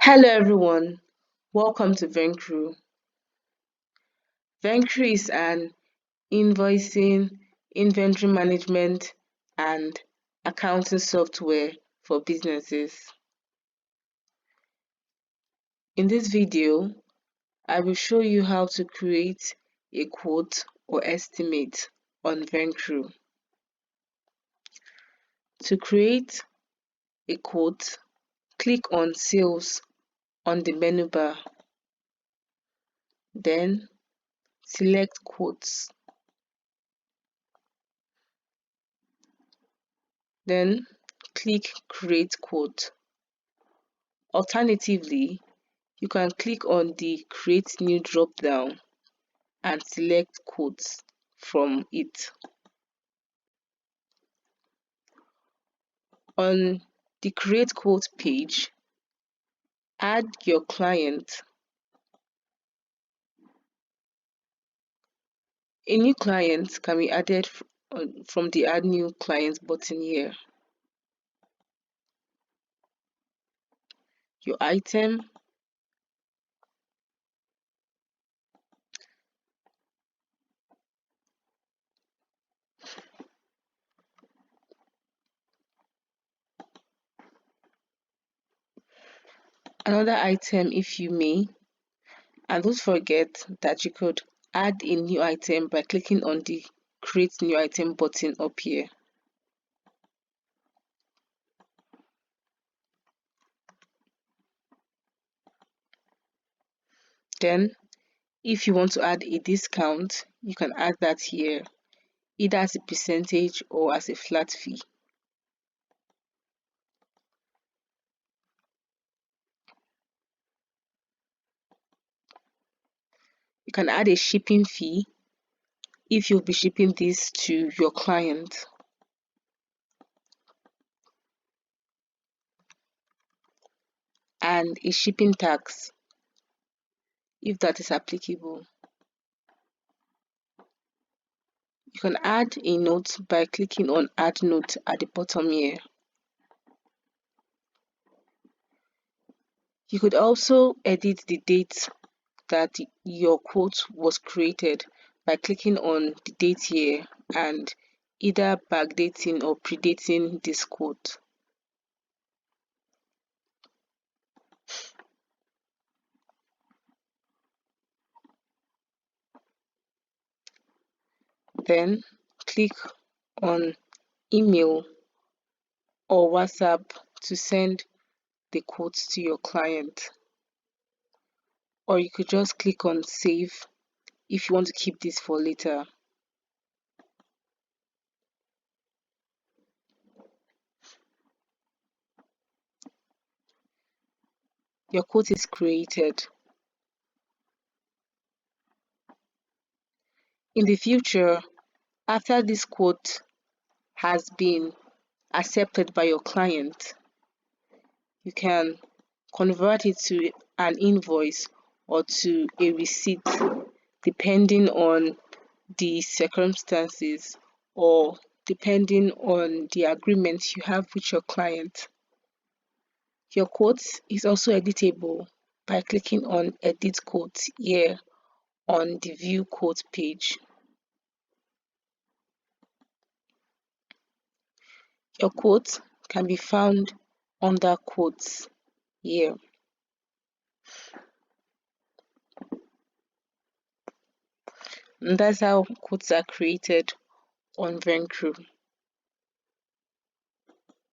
Hello everyone, welcome to Vencru. Vencru is an invoicing, inventory management, and accounting software for businesses. In this video, I will show you how to create a quote or estimate on Vencru. To create a quote, click on Sales on the menu bar. Then select Quotes. Then click Create Quote. Alternatively, you can click on the Create New drop-down and select Quotes from it. On the Create Quote page, add your client. A new client can be added from the Add New Client button here. Your item, another item if you may, and don't forget that you could add a new item by clicking on the Create New Item button up here. Then, if you want to add a discount, you can add that here, either as a percentage or as a flat fee. You can add a shipping fee if you'll be shipping this to your client. And a shipping tax if that is applicable. You can add a note by clicking on Add Note at the bottom here. You could also edit the date that your quote was created by clicking on the date here and either backdating or predating this quote. Then click on email or WhatsApp to send the quotes to your client. Or you could just click on save if you want to keep this for later. Your quote is created. In the future, after this quote has been accepted by your client, you can convert it to an invoice or to a receipt depending on the circumstances or depending on the agreement you have with your client. Your quote is also editable by clicking on Edit Quote here on the View Quote page. Your quote can be found under Quotes here. And that's how quotes are created on Vencru.